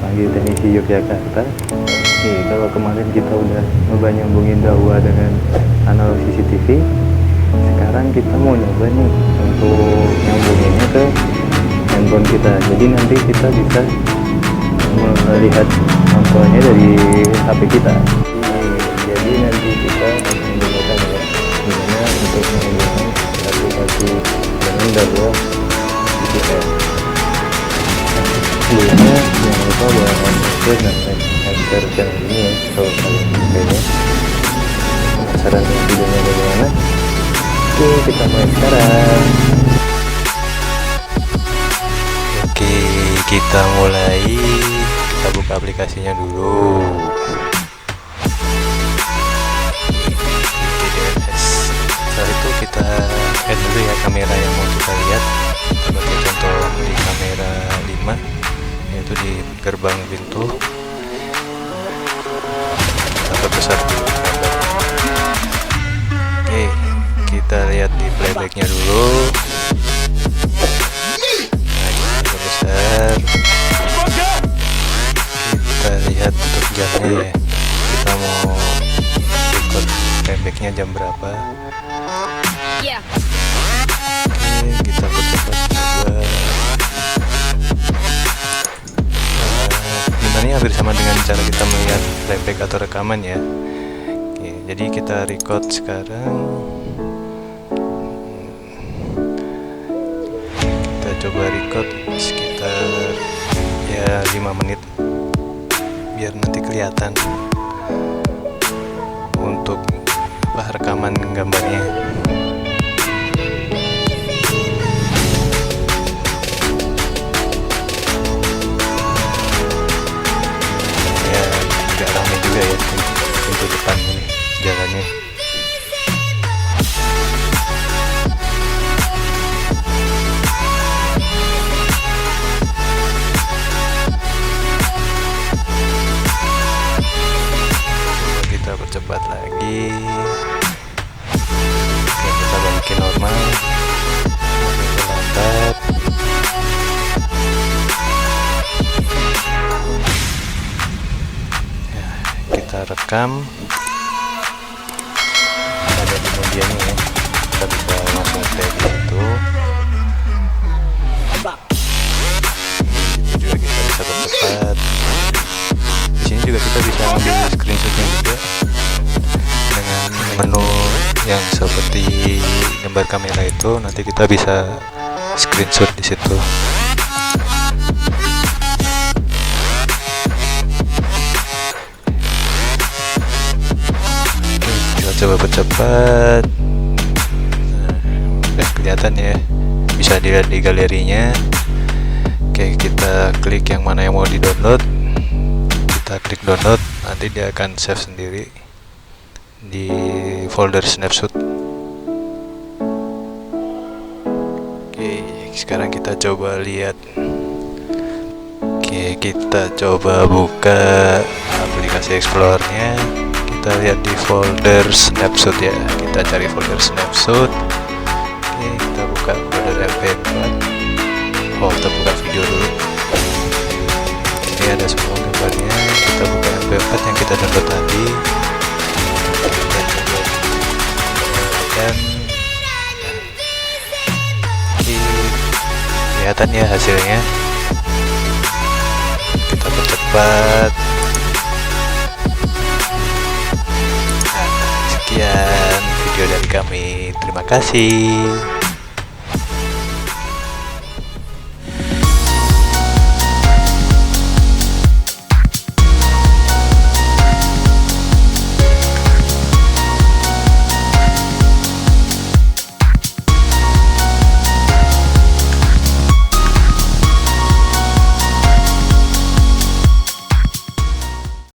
panggil Teknisi Yogyakarta. Oke, kalau kemarin kita udah nyoba nyambungin Dahua dengan analog CCTV, sekarang kita mau nyoba nih untuk nyambunginnya ke handphone kita. Jadi nanti kita bisa melihat kontrolnya dari HP kita. Jadi nanti kita menggunakan ya, gimana untuk menggunakan aplikasi dengan Dahua CCTV. Sebelumnya jangan lupa buat subscribe dan share channel ini ya, kalau kalian sukanya. Penasaran dengan videonya bagaimana? Oke, kita mulai sekarang. Oke, kita mulai. Kita buka aplikasinya dulu. Setelah itu kita add dulu ya kamera yang mau kita lihat. Sebagai contoh di kamera 5, yaitu di gerbang pintu. Kita perbesar dulu gambarnya. Oke, kita lihat di playbacknya dulu. Nah, kita besar. Kita lihat untuk jamnya ya. Kita mau record playbacknya jam berapa. Oke, kita percepat coba. Sebenarnya hampir sama dengan cara kita melihat playback atau rekaman ya. Oke, jadi kita record sekarang. Kita coba record sekitar ya 5 menit biar nanti kelihatan untuk rekaman gambarnya. Ya agak ramai juga ya pintu depan ini jalannya. Kita percepat lagi. Oke, kita balikin normal. Kita lambat. Ya, kita rekam. Ada di medianya ya. Kita bisa masuk play di situ. Ini juga kita bisa percepat. Di sini juga kita bisa ambil screenshotnya juga dengan menu yang seperti gambar kamera itu. Nanti kita bisa screenshot di situ. Kita coba percepat. Nah, udah kelihatan ya, bisa dilihat di galerinya. Oke, kita klik yang mana yang mau di download. Kita klik download, nanti dia akan save sendiri di folder snapshot. Oke, sekarang kita coba lihat. Oke, kita coba buka aplikasi Explore-nya. Kita lihat di folder snapshot ya. Kita cari folder snapshot. Oke, kita buka folder MP4. Oh, kita buka video dulu. Ini ada semua gambarnya. Kita buka MP4 yang kita download tadi. Dan kelihatan ya hasilnya. Kita percepat. Sekian video dari kami. Terima kasih.